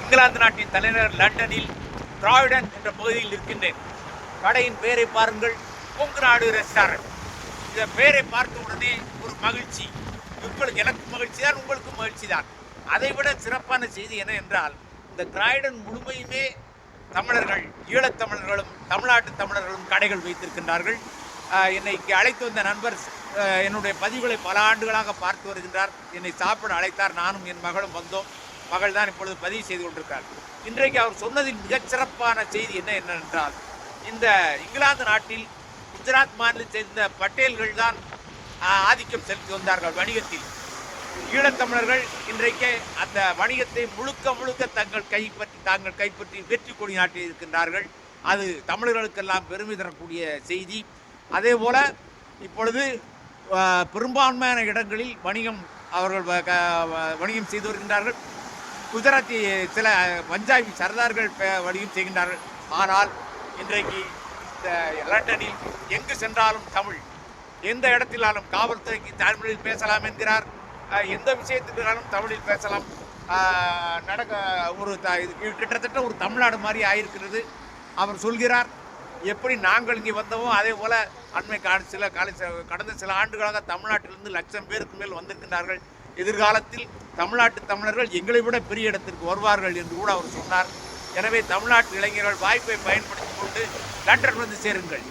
இங்கிலாந்து நாட்டின் தலைநகர் லண்டனில் டிராவிடன் என்ற பகுதியில் இருக்கின்றேன். கடையின் பெயரை பாருங்கள், கொங்கு நாடு ரெஸ்டாரண்ட். இந்த பெயரை பார்த்த உடனே ஒரு மகிழ்ச்சி. உங்களுக்கு எனக்கு மகிழ்ச்சி தான், உங்களுக்கும் மகிழ்ச்சி தான். அதைவிட சிறப்பான செய்தி என்ன என்றால், இந்த டிராவிடன் முழுமையுமே தமிழர்கள், ஈழத்தமிழர்களும் தமிழ்நாட்டு தமிழர்களும் கடைகள் வைத்திருக்கின்றார்கள். என்னை அழைத்து வந்த நண்பர் என்னுடைய பதிவுகளை பல ஆண்டுகளாக பார்த்து வருகின்றார். என்னை சாப்பிட அழைத்தார். நானும் என் மகளும் வந்தோம். மகள் தான் இப்பொழுது பதிவு செய்து கொண்டிருக்கிறார். இன்றைக்கு அவர் சொன்னதில் மிகச்சிறப்பான செய்தி என்னவென்றால், இந்த இங்கிலாந்து நாட்டில் குஜராத் மாநிலத்தை சேர்ந்த பட்டேல்கள் தான் ஆதிக்கம் செலுத்தி வந்தார்கள் வணிகத்தில். ஈழத்தமிழர்கள் இன்றைக்கு அந்த வணிகத்தை முழுக்க முழுக்க தாங்கள் கைப்பற்றி வெற்றி கொடி நாட்டி இருக்கின்றார்கள். அது தமிழர்களுக்கெல்லாம் பெருமை தரக்கூடிய செய்தி. அதே போல இப்பொழுது பெரும்பான்மையான இடங்களில் அவர்கள் வணிகம் செய்து வருகின்றார்கள். குஜராத்தி சில பஞ்சாபி சர்தார்கள் வணிகம் செய்கின்றார்கள். ஆனால் இன்றைக்கு இந்த லண்டனில் எங்கு சென்றாலும் தமிழ், எந்த இடத்திலாலும் காவல்துறைக்கு தமிழில் பேசலாம் என்கிறார். எந்த விஷயத்துக்குனாலும் தமிழில் பேசலாம். கிட்டத்தட்ட ஒரு தமிழ்நாடு மாதிரி ஆயிருக்கிறது. அவர் சொல்கிறார், எப்படி நாங்கள் இங்கே வந்தோமோ அதே போல கடந்த சில ஆண்டுகளாக தமிழ்நாட்டிலிருந்து 1,00,000 பேருக்கு மேல் வந்திருக்கின்றார்கள். எதிர்காலத்தில் தமிழ்நாட்டு தமிழர்கள் எங்களை விட பெரிய இடத்திற்கு வருவார்கள் என்று கூட அவர் சொன்னார். எனவே தமிழ்நாட்டு இளைஞர்கள் வாய்ப்பை பயன்படுத்திக் கொண்டு லண்டன் வந்து சேருங்கள்.